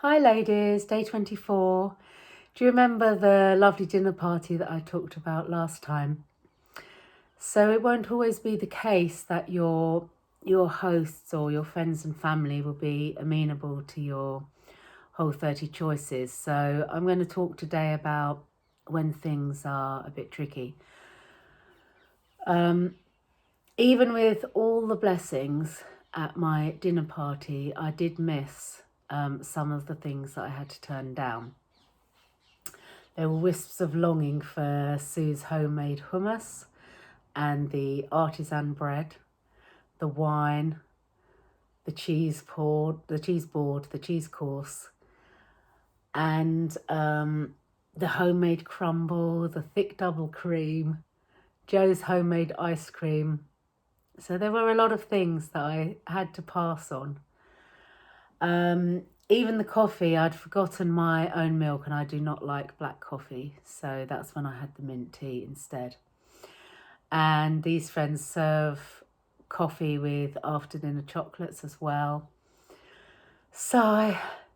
Hi ladies, day 24. Do you remember the lovely dinner party that I talked about last time? So it won't always be the case that your hosts or your friends and family will be amenable to your Whole30 choices. So I'm going to talk today about when things are a bit tricky. Even with all the blessings at my dinner party, I did miss some of the things that I had to turn down. There were wisps of longing for Sue's homemade hummus and the artisan bread, the wine, the cheese board, the cheese course, and the homemade crumble, the thick double cream, Joe's homemade ice cream. So there were a lot of things that I had to pass on. Even the coffee, I'd forgotten my own milk and I do not like black coffee. So that's when I had the mint tea instead. And these friends serve coffee with after dinner chocolates as well. So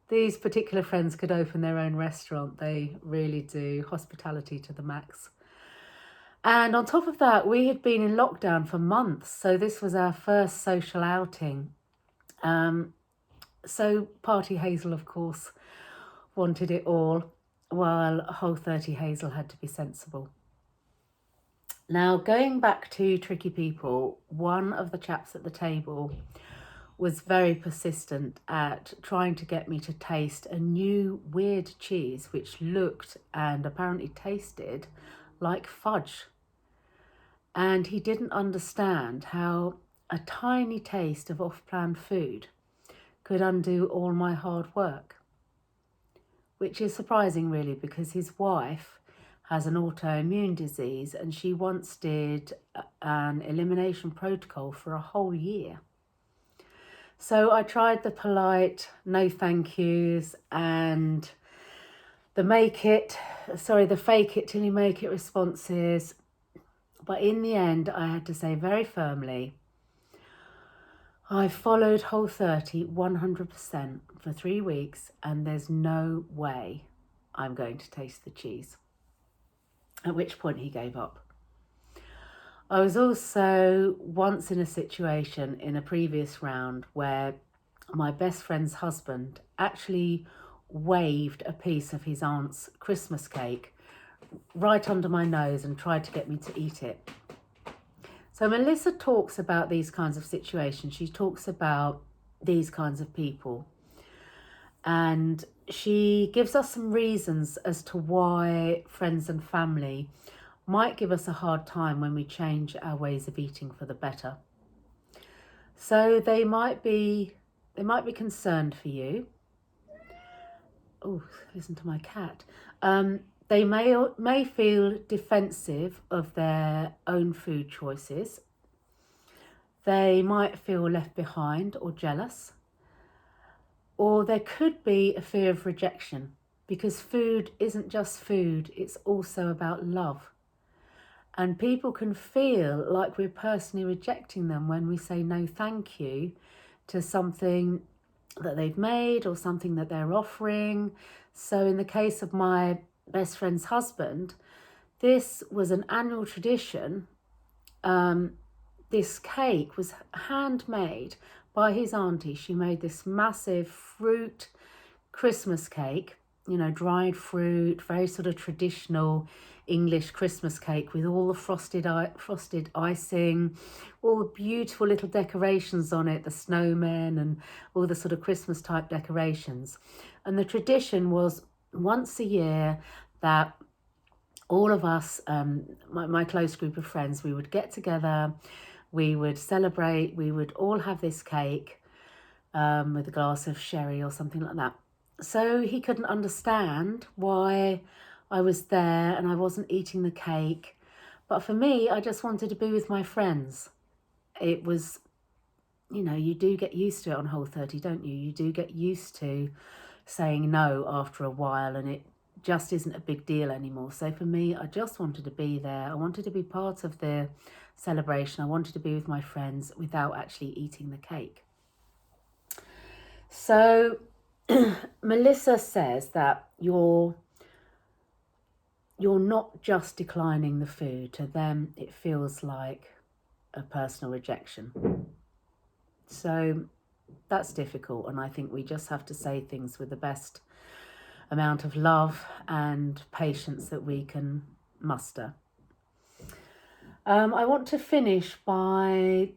these particular friends could open their own restaurant. They really do. Hospitality to the max. And on top of that, we had been in lockdown for months. So this was our first social outing. So Party Hazel, of course, wanted it all, while Whole30 Hazel had to be sensible. Now, going back to tricky people, one of the chaps at the table was very persistent at trying to get me to taste a new weird cheese which looked and apparently tasted like fudge. And he didn't understand how a tiny taste of off-plan food could undo all my hard work. Which is surprising really, because his wife has an autoimmune disease and she once did an elimination protocol for a whole year. So I tried the polite no thank yous and the fake it till you make it responses. But in the end, I had to say very firmly, I've followed Whole30 100% for 3 weeks and there's no way I'm going to taste the cheese. At which point he gave up. I was also once in a situation in a previous round where my best friend's husband actually waved a piece of his aunt's Christmas cake right under my nose and tried to get me to eat it. So Melissa talks about these kinds of situations. She talks about these kinds of people. And she gives us some reasons as to why friends and family might give us a hard time when we change our ways of eating for the better. So they might be concerned for you. Oh, listen to my cat. They may feel defensive of their own food choices. They might feel left behind or jealous. Or there could be a fear of rejection, because food isn't just food, it's also about love. And people can feel like we're personally rejecting them when we say no thank you to something that they've made or something that they're offering. So in the case of my best friend's husband, this was an annual tradition. This cake was handmade by his auntie. She made this massive fruit Christmas cake, dried fruit, very sort of traditional English Christmas cake with all the frosted icing, all the beautiful little decorations on it, the snowmen and all the sort of Christmas type decorations. And the tradition was once a year that all of us, my close group of friends, we would get together, we would celebrate, we would all have this cake with a glass of sherry or something like that. So he couldn't understand why I was there and I wasn't eating the cake. But for me, I just wanted to be with my friends. It was, you do get used to it on Whole30, don't you? You do get used to saying no after a while and it just isn't a big deal anymore. So for me, I just wanted to be there. I wanted to be part of the celebration. I wanted to be with my friends without actually eating the cake. So Melissa says that you're not just declining the food. To them, it feels like a personal rejection. So that's difficult, and I think we just have to say things with the best amount of love and patience that we can muster. I want to finish by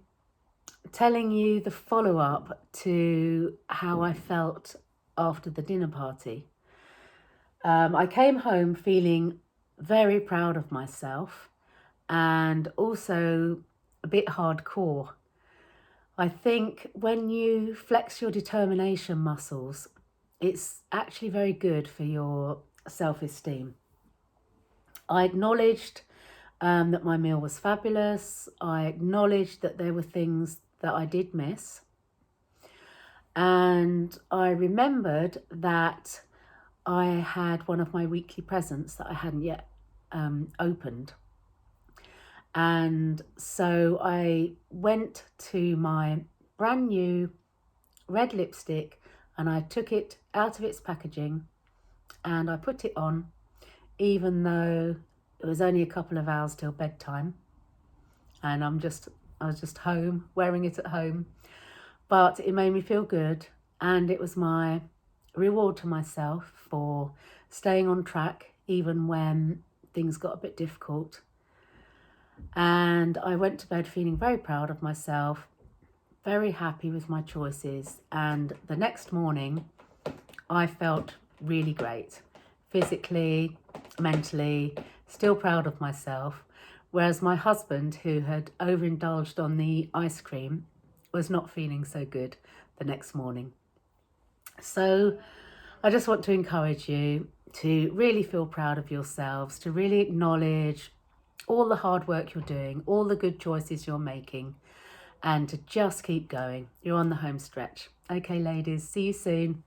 telling you the follow-up to how I felt after the dinner party. I came home feeling very proud of myself and also a bit hardcore. I think when you flex your determination muscles, it's actually very good for your self-esteem. I acknowledged that my meal was fabulous. I acknowledged that there were things that I did miss. And I remembered that I had one of my weekly presents that I hadn't yet opened. And so I went to my brand new red lipstick and I took it out of its packaging and I put it on, even though it was only a couple of hours till bedtime. And I was just home, wearing it at home. But it made me feel good, and it was my reward to myself for staying on track even when things got a bit difficult. And I went to bed feeling very proud of myself, very happy with my choices, and the next morning I felt really great, physically, mentally, still proud of myself, whereas my husband, who had overindulged on the ice cream, was not feeling so good the next morning. So I just want to encourage you to really feel proud of yourselves, to really acknowledge all the hard work you're doing, all the good choices you're making, and to just keep going. You're on the home stretch. Okay, ladies, see you soon.